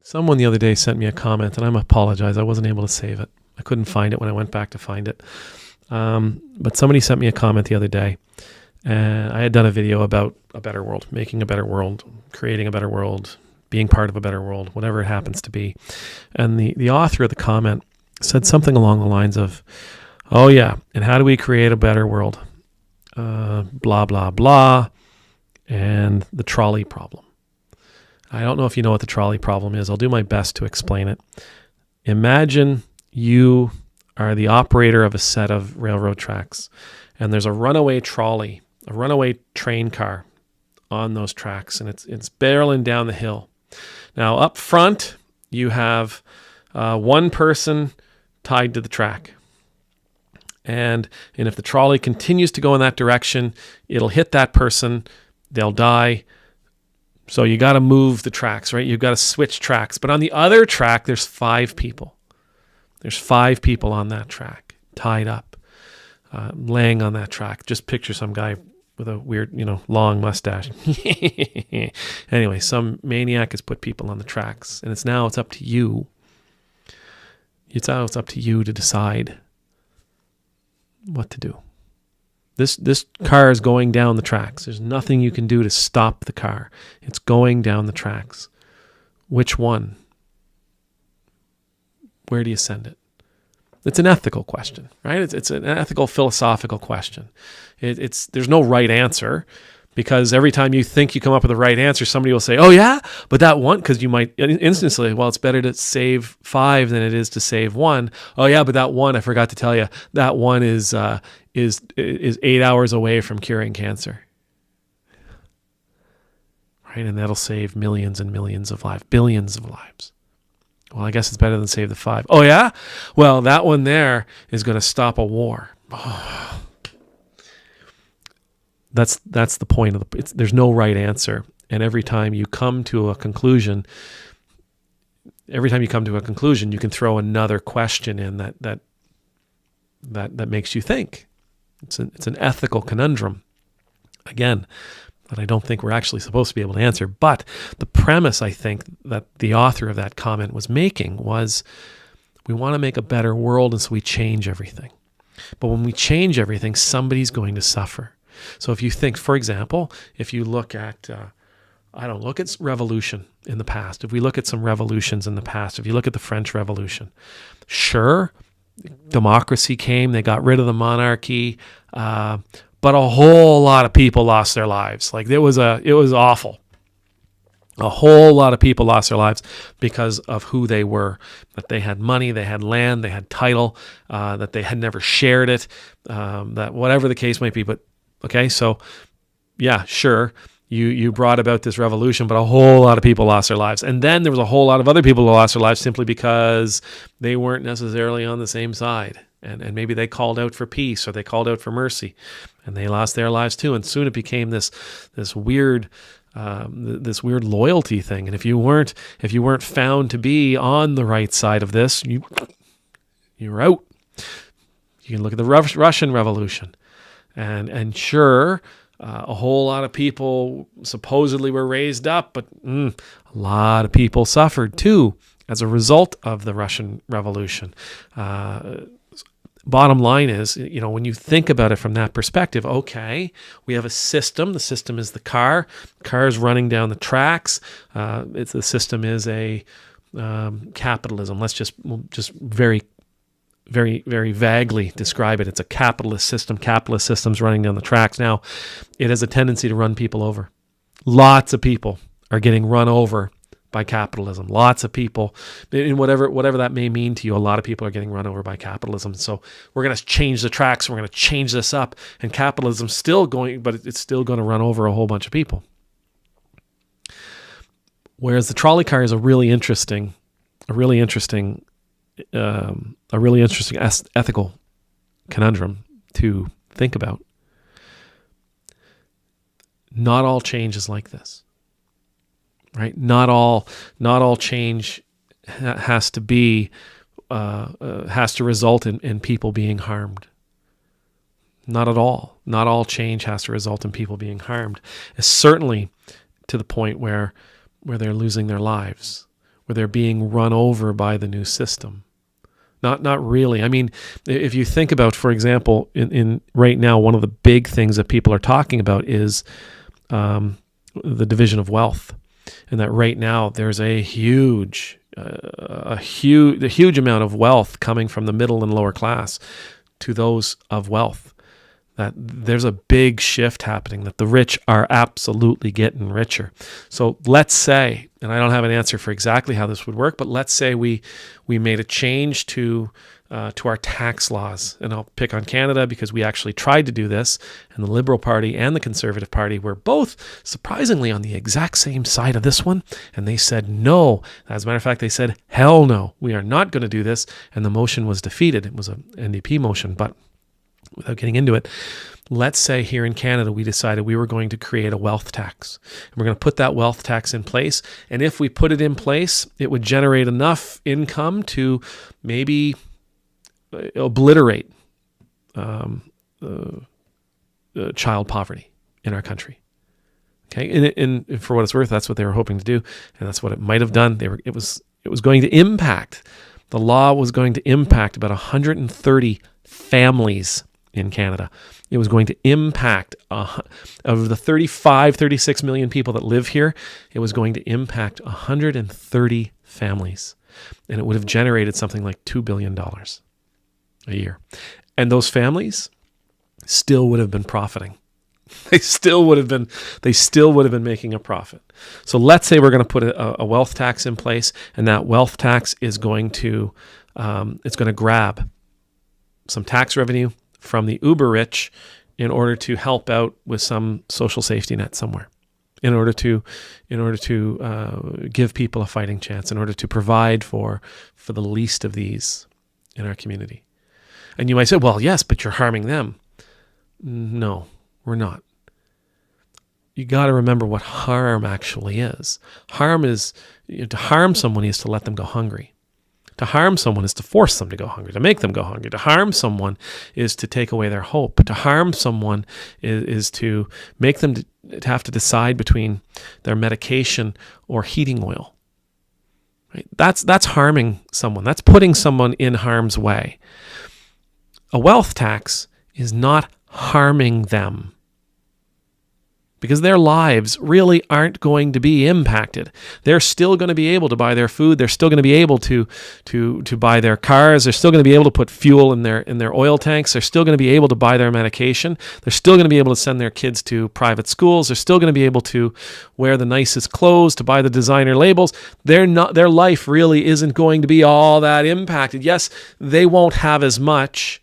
Someone the other day sent me a comment, and I apologize. I wasn't able to save it. I couldn't find it when I went back to find it. But somebody sent me a comment the other day, and I had done a video about a better world, making a better world, creating a better world, being part of a better world, whatever it happens to be. And the author of the comment said something along the lines of, oh yeah, and how do we create a better world? Blah, blah, blah, and the trolley problem. I don't know if you know what the trolley problem is. I'll do my best to explain it. Imagine you are the operator of a set of railroad tracks, and there's a runaway trolley, a runaway train car on those tracks, and it's barreling down the hill. Now, up front, you have one person tied to the track. And if the trolley continues to go in that direction, it'll hit that person, they'll die. So you got to move the tracks, right? You've got to switch tracks. But on the other track, there's 5 people. There's 5 people on that track, tied up, laying on that track. Just picture some guy with a weird, long mustache. Anyway, some maniac has put people on the tracks, and it's up to you. It's up to you to decide what to do. This car is going down the tracks. There's nothing you can do to stop the car. It's going down the tracks. Which one? Where do you send it? It's an ethical question, right? It's an ethical, philosophical question. There's no right answer, because every time you think you come up with the right answer, somebody will say, oh yeah, but that one, because you might instantly, well, it's better to save 5 than it is to save 1. Oh yeah, but that one, I forgot to tell you, that one is 8 hours away from curing cancer. Right? And that'll save millions and millions of lives, billions of lives. Well, I guess it's better than save the 5. Oh yeah? Well, that one there is going to stop a war. Oh. That's the point of there's no right answer. And every time you come to a conclusion, you can throw another question in that makes you think. It's an ethical conundrum, again, that I don't think we're actually supposed to be able to answer. But the premise, I think, that the author of that comment was making was, we want to make a better world, and so we change everything. But when we change everything, somebody's going to suffer. So if you think, for example, if you look at, look at revolution in the past. If we look at some revolutions in the past, if you look at the French Revolution, sure, democracy came, they got rid of the monarchy, but a whole lot of people lost their lives. Like it was awful. A whole lot of people lost their lives because of who they were, that they had money, they had land, they had title, that they had never shared it, that whatever the case might be. But okay, so yeah, sure, you brought about this revolution, but a whole lot of people lost their lives. And then there was a whole lot of other people who lost their lives simply because they weren't necessarily on the same side. And maybe they called out for peace, or they called out for mercy, and they lost their lives too. And soon it became this weird loyalty thing. And if you weren't found to be on the right side of this, you're out. You can look at the Russian Revolution. And sure, a whole lot of people supposedly were raised up, but a lot of people suffered too as a result of the Russian Revolution. Bottom line is, when you think about it from that perspective, okay, we have a system. The system is the car. Car is running down the tracks. The system is a capitalism. Let's just very, very, very vaguely describe it. It's a capitalist system. Capitalist system's running down the tracks. Now, it has a tendency to run people over. Lots of people are getting run over by capitalism. Lots of people, in whatever that may mean to you, a lot of people are getting run over by capitalism. So we're going to change the tracks. We're going to change this up. And capitalism's still going, but it's still going to run over a whole bunch of people. Whereas the trolley car is a really interesting ethical conundrum to think about. Not all change is like this, right? Not all change has to result in people being harmed. Not at all. Not all change has to result in people being harmed. It's certainly to the point where they're losing their lives, or they're being run over by the new system. Not really. I mean, if you think about, for example, in right now, one of the big things that people are talking about is the division of wealth, and that right now there's a huge amount of wealth coming from the middle and lower class to those of wealth. That there's a big shift happening, that the rich are absolutely getting richer. So let's say, and I don't have an answer for exactly how this would work, but let's say we made a change to our tax laws. And I'll pick on Canada because we actually tried to do this, and the Liberal Party and the Conservative Party were both surprisingly on the exact same side of this one, and they said no. As a matter of fact, they said, hell no, we are not going to do this, and the motion was defeated. It was an NDP motion, but without getting into it, let's say here in Canada, we decided we were going to create a wealth tax. And we're going to put that wealth tax in place. And if we put it in place, it would generate enough income to maybe obliterate child poverty in our country. Okay, and for what it's worth, that's what they were hoping to do, and that's what it might have done. It was going to impact. The law was going to impact about 130 families in Canada. It was going to impact, of the 36 million people that live here, it was going to impact 130 families. And it would have generated something like $2 billion a year. And those families still would have been profiting. They still would have been making a profit. So let's say we're going to put a wealth tax in place, and that wealth tax is going to, it's going to grab some tax revenue from the uber rich in order to help out with some social safety net somewhere, in order to give people a fighting chance, in order to provide for the least of these in our community. And you might say, well, yes, but you're harming them. No, we're not. You got to remember what harm actually is. Harm is, to harm someone is to let them go hungry. To harm someone is to force them to go hungry, to make them go hungry. To harm someone is to take away their hope. To harm someone is to make them to have to decide between their medication or heating oil. Right? That's harming someone. That's putting someone in harm's way. A wealth tax is not harming them, because their lives really aren't going to be impacted. They're still going to be able to buy their food. They're still going to be able to buy their cars. They're still going to be able to put fuel in their oil tanks. They're still going to be able to buy their medication. They're still going to be able to send their kids to private schools. They're still going to be able to wear the nicest clothes, to buy the designer labels. Their life really isn't going to be all that impacted. Yes, they won't have as much,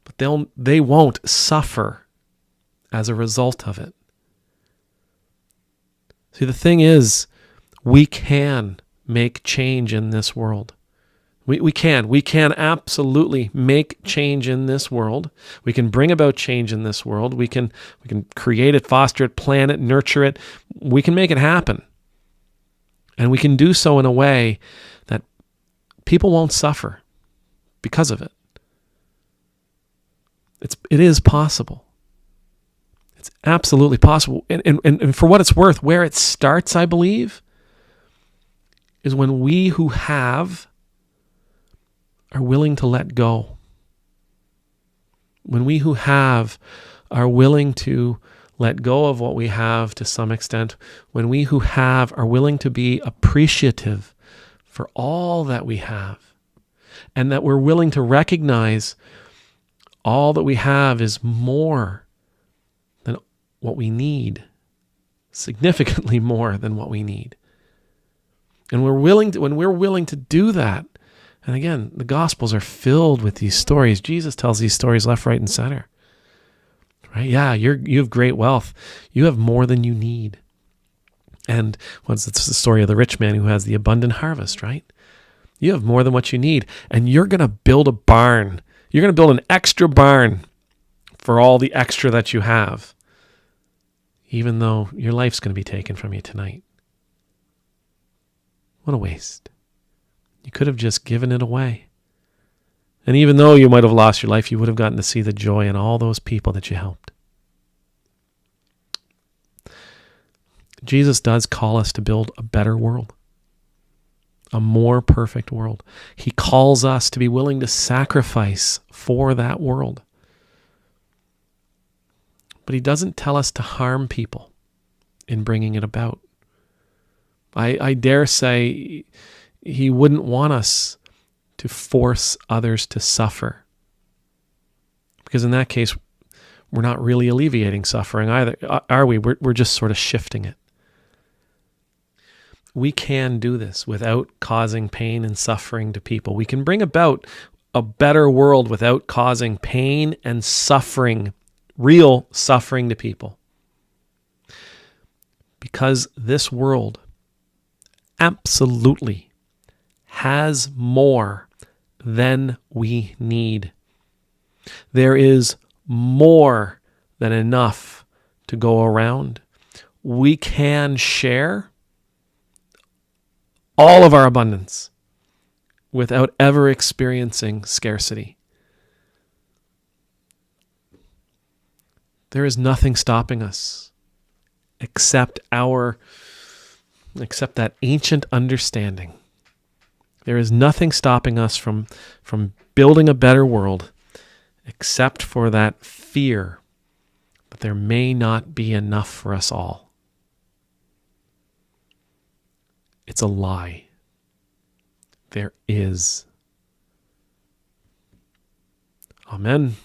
but they won't suffer as a result of it. See, the thing is, we can make change in this world. We can absolutely make change in this world. We can bring about change in this world. We can create it, foster it, plan it, nurture it. We can make it happen. And we can do so in a way that people won't suffer because of it. It is possible. It's absolutely possible. And for what it's worth, where it starts, I believe, is when we who have are willing to let go. When we who have are willing to let go of what we have to some extent. When we who have are willing to be appreciative for all that we have. And that we're willing to recognize all that we have is more than what we need, significantly more than what we need. And when we're willing to do that, and again, the Gospels are filled with these stories. Jesus tells these stories left, right, and center. Right? Yeah, you have great wealth. You have more than you need. And it's the story of the rich man who has the abundant harvest, right? You have more than what you need, and you're going to build a barn. You're going to build an extra barn for all the extra that you have, even though your life's going to be taken from you tonight. What a waste. You could have just given it away. And even though you might have lost your life, you would have gotten to see the joy in all those people that you helped. Jesus does call us to build a better world, a more perfect world. He calls us to be willing to sacrifice for that world. But he doesn't tell us to harm people in bringing it about. I dare say he wouldn't want us to force others to suffer, because in that case, we're not really alleviating suffering either, are we? We're just sort of shifting it. We can do this without causing pain and suffering to people. We can bring about a better world without causing pain and suffering, real suffering to people. Because this world absolutely has more than we need. There is more than enough to go around. We can share all of our abundance without ever experiencing scarcity. There is nothing stopping us except that ancient understanding. There is nothing stopping us from building a better world except for that fear that there may not be enough for us all. It's a lie. There is. Amen.